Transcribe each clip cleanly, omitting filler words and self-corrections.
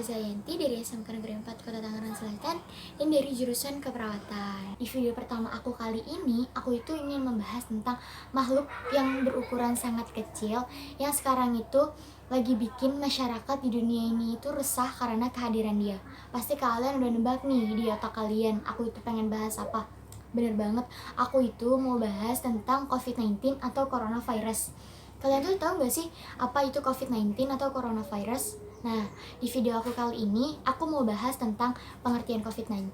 Zayanti dari SMK Negeri 4 Kota Tangerang Selatan dan dari jurusan keperawatan. Di video pertama aku kali ini, aku itu ingin membahas tentang makhluk yang berukuran sangat kecil yang sekarang itu lagi bikin masyarakat di dunia ini itu resah karena kehadiran dia. Pasti kalian udah nebak nih di otak kalian, aku itu pengen bahas apa? Bener banget, aku itu mau bahas tentang COVID-19 atau coronavirus. Kalian tuh tahu gak sih apa itu COVID-19 atau coronavirus? Nah, di video aku kali ini, aku mau bahas tentang pengertian COVID-19.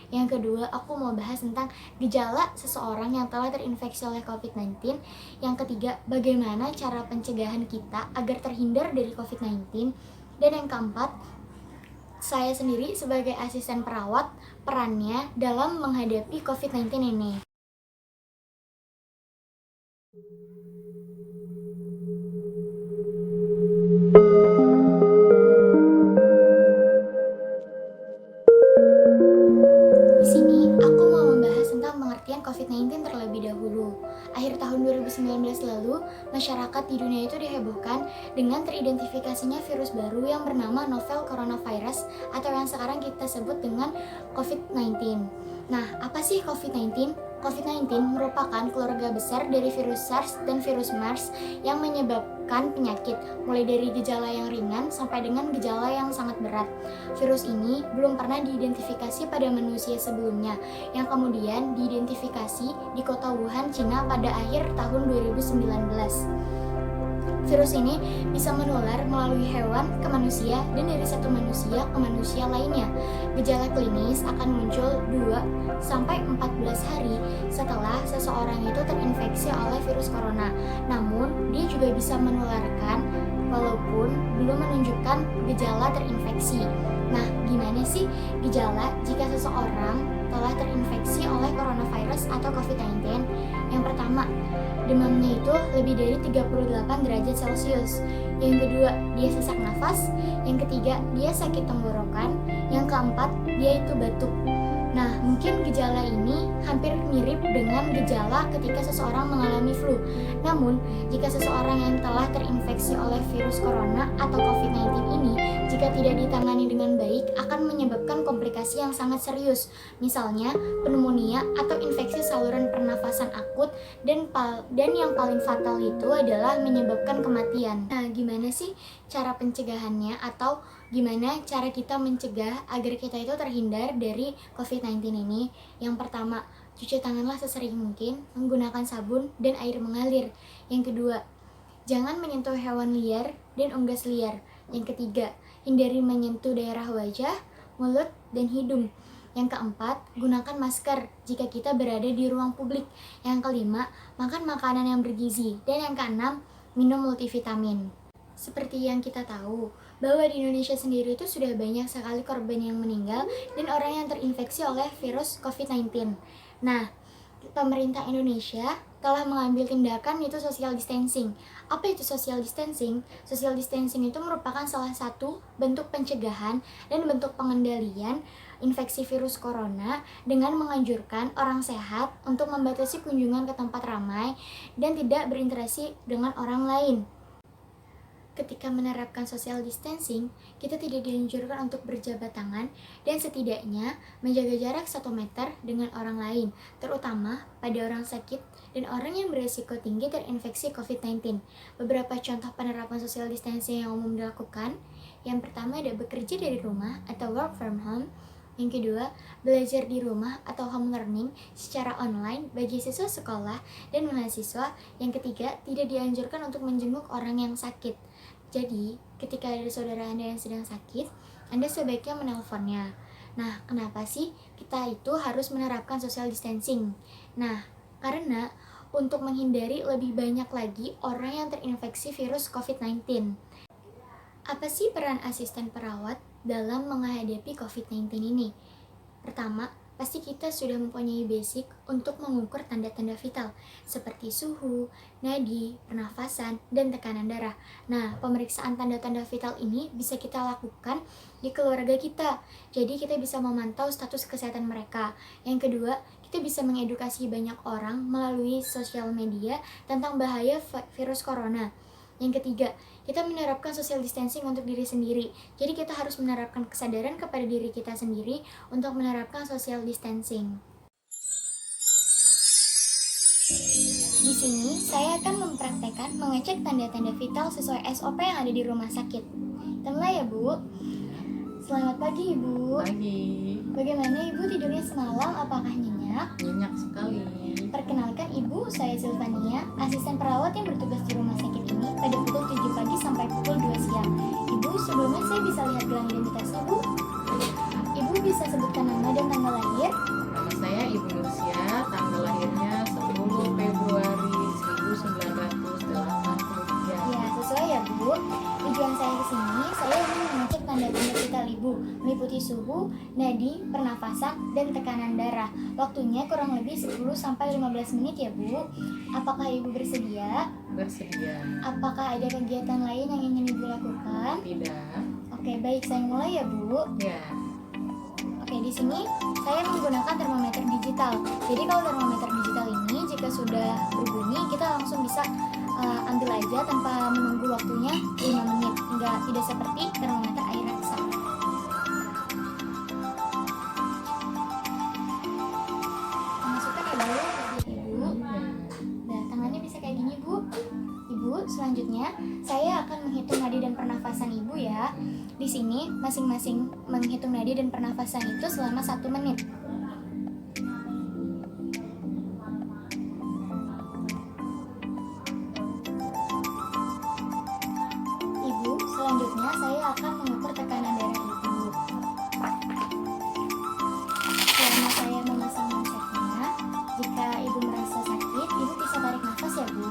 Yang kedua, aku mau bahas tentang gejala seseorang yang telah terinfeksi oleh COVID-19. Yang ketiga, bagaimana cara pencegahan kita agar terhindar dari COVID-19. Dan yang keempat, saya sendiri sebagai asisten perawat, perannya dalam menghadapi COVID-19 ini. Di sini, aku mau membahas tentang pengertian COVID-19 terlebih dahulu. Akhir tahun 2019 lalu, masyarakat di dunia itu dihebohkan dengan teridentifikasinya virus baru yang bernama novel coronavirus atau yang sekarang kita sebut dengan COVID-19. Nah, apa sih COVID-19? COVID-19 merupakan keluarga besar dari virus SARS dan virus MERS yang menyebabkan penyakit, mulai dari gejala yang ringan sampai dengan gejala yang sangat berat. Virus ini belum pernah diidentifikasi pada manusia sebelumnya, yang kemudian diidentifikasi di kota Wuhan, Cina pada akhir tahun 2019. Virus ini bisa menular melalui hewan ke manusia dan dari satu manusia ke manusia lainnya. Gejala klinis akan muncul 2-14 hari setelah seseorang itu terinfeksi oleh virus corona. Namun, dia juga bisa menularkan walaupun belum menunjukkan gejala terinfeksi. Nah, gimana sih gejala jika seseorang telah terinfeksi oleh coronavirus atau COVID-19? Yang pertama, demamnya itu lebih dari 38 derajat Celcius. Yang kedua, dia sesak nafas. Yang ketiga, dia sakit tenggorokan. Yang keempat, dia itu batuk. Nah, mungkin gejala ini hampir mirip dengan gejala ketika seseorang mengalami flu. Namun, jika seseorang yang telah terinfeksi oleh virus corona atau COVID-19 ini, jika tidak ditangani dengan baik, akan menyebabkan komplikasi yang sangat serius. Misalnya, pneumonia atau infeksi saluran pernafasan akut dan yang paling fatal itu adalah menyebabkan kematian. Nah, gimana sih cara pencegahannya atau gimana cara kita mencegah agar kita itu terhindar dari COVID-19 ini? Yang pertama, cuci tanganlah sesering mungkin menggunakan sabun dan air mengalir. Yang kedua, jangan menyentuh hewan liar dan unggas liar. Yang ketiga, hindari menyentuh daerah wajah, mulut, dan hidung. Yang keempat, gunakan masker jika kita berada di ruang publik. Yang kelima, makan makanan yang bergizi. Dan yang keenam, minum multivitamin. Seperti yang kita tahu, bahwa di Indonesia sendiri itu sudah banyak sekali korban yang meninggal dan orang yang terinfeksi oleh virus COVID-19. Nah, pemerintah Indonesia telah mengambil tindakan yaitu social distancing. Apa itu social distancing? Social distancing itu merupakan salah satu bentuk pencegahan dan bentuk pengendalian infeksi virus corona dengan menganjurkan orang sehat untuk membatasi kunjungan ke tempat ramai dan tidak berinteraksi dengan orang lain. Ketika menerapkan social distancing, kita tidak dianjurkan untuk berjabat tangan dan setidaknya menjaga jarak 1 meter dengan orang lain, terutama pada orang sakit dan orang yang berisiko tinggi terinfeksi COVID-19. Beberapa contoh penerapan social distancing yang umum dilakukan, yang pertama ada bekerja dari rumah atau work from home. Yang kedua, belajar di rumah atau home learning secara online bagi siswa sekolah dan mahasiswa. Yang ketiga, tidak dianjurkan untuk menjenguk orang yang sakit. Jadi, ketika ada saudara Anda yang sedang sakit, Anda sebaiknya menelponnya. Nah, kenapa sih kita itu harus menerapkan social distancing? Nah, karena untuk menghindari lebih banyak lagi orang yang terinfeksi virus COVID-19. Apa sih peran asisten perawat dalam menghadapi COVID-19 ini? Pertama, pasti kita sudah mempunyai basic untuk mengukur tanda-tanda vital seperti suhu, nadi, pernafasan, dan tekanan darah. Nah, pemeriksaan tanda-tanda vital ini bisa kita lakukan di keluarga kita. Jadi kita bisa memantau status kesehatan mereka. Yang kedua, kita bisa mengedukasi banyak orang melalui sosial media tentang bahaya virus corona. Yang ketiga, kita menerapkan social distancing untuk diri sendiri. Jadi kita harus menerapkan kesadaran kepada diri kita sendiri untuk menerapkan social distancing. Di sini, saya akan mempraktekkan mengecek tanda-tanda vital sesuai SOP yang ada di rumah sakit. Kita mulai ya, Bu. Selamat pagi, Ibu. Pagi. Bagaimana Ibu tidurnya semalam? Apakah nyenyak? Nyenyak sekali. Perkenalkan Ibu, saya Silvania, asisten perawat yang bertugas di rumah sakit ini pada pukul 7 pagi sampai pukul 2 siang. Ibu, sebelumnya saya bisa lihat gelang identitasnya, Bu? Ibu bisa sebutkan nama dan tanggal lahir? Nama saya Ibu Nursia, tanggal lahirnya 10 Februari 1983. Ya, sesuai ya, Bu. Tujuan saya ke sini, saya ingin mengecek tanda-tanda vital Ibu, meliputi suhu, nadi, pernafasan, dan tekanan darah. Waktunya kurang lebih 10-15 menit ya, Bu. Apakah Ibu bersedia? Bersedia. Apakah ada kegiatan lain yang ingin Ibu lakukan? Tidak. Oke, baik, saya mulai ya, Bu. Ya. Oke, di sini saya menggunakan termometer digital. Jadi kalau termometer digital ini jika sudah berbunyi, kita langsung bisa ambil aja tanpa menunggu waktunya 5 menit. Tidak seperti termometer air reksa. Masukkan ya, Bu, ke Ibu. Nah, tangannya bisa kayak gini, Bu. Ibu, selanjutnya saya akan menghitung nadi dan pernafasan Ibu ya. Di sini masing-masing menghitung nadi dan pernafasan itu selama 1 menit. Ibu, selanjutnya saya akan mengukur tekanan darah Ibu. Selama saya memasang mansetnya, jika Ibu merasa sakit, Ibu bisa tarik nafas ya, Bu.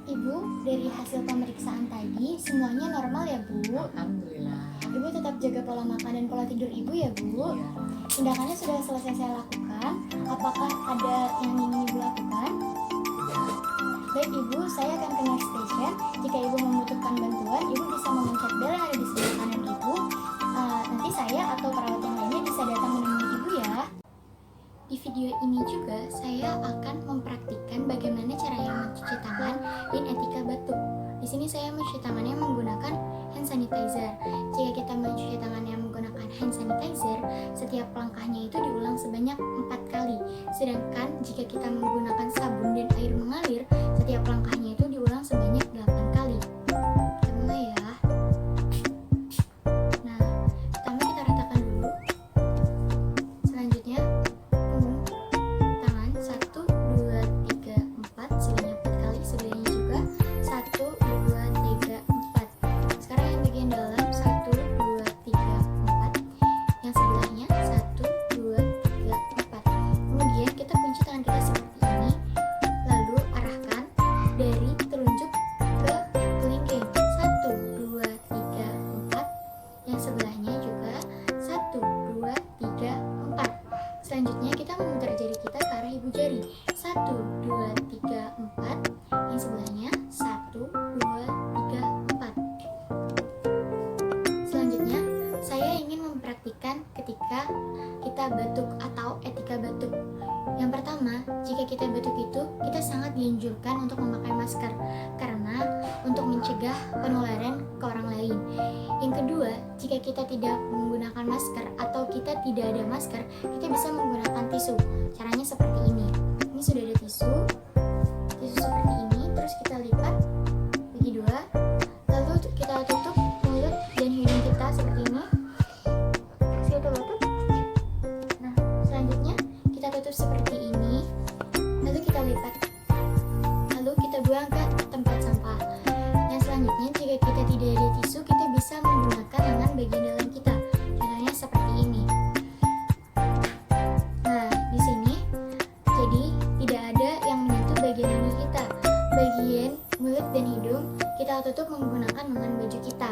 Ibu, dari hasil pemeriksaan tadi semuanya normal ya, Bu? Alhamdulillah. Ibu tetap jaga pola makan dan pola tidur Ibu ya, Bu? Ya. Tindakannya sudah selesai saya lakukan. Apakah ada yang ingin Ibu lakukan? Tidak. Baik Ibu, saya akan ke next station. Jika Ibu membutuhkan bantuan, Ibu bisa memencet bel yang ada di sebelah kanan Ibu. Nanti saya atau perawat yang lainnya bisa datang menemui Ibu ya. Di video ini juga saya akan mempraktikkan bagaimana caranya mencuci tangan dan etika batuk. Di sini saya mencuci tangannya menggunakan hand sanitizer. Jika kita mencuci tangannya menggunakan hand sanitizer, setiap langkahnya itu diulang sebanyak 4 kali. Sedangkan jika kita menggunakan sabun dan air mengalir, setiap langkahnya itu diulang sebanyak 8 kali. Kita mulai ya. Nah, pertama kita ratakan dulu. Selanjutnya punggung tangan 1, 2, 3, 4 sebanyak 4 ketika kita batuk atau etika batuk. Yang pertama, jika kita batuk itu, kita sangat dianjurkan untuk memakai masker karena untuk mencegah penularan ke orang lain. Yang kedua, jika kita tidak menggunakan masker atau kita tidak ada masker, kita bisa menggunakan tisu. Caranya seperti ini. Ini sudah ada tisu seperti ini, terus kita lipat bagi dua, lalu kita tutup mulut dan hidung kita seperti ini. Terus kita tutup. Nah, selanjutnya kita tutup seperti ini, lalu kita lipat, lalu kita buang ke tempat sampah. Yang selanjutnya, jika kita tidak ada tisu, kita bisa menggunakan lengan bagian dalam kita. Contohnya seperti ini. Nah, di sini jadi tidak ada yang menyentuh bagian ini kita. Bagian mulut dan hidung kita tutup menggunakan lengan baju kita.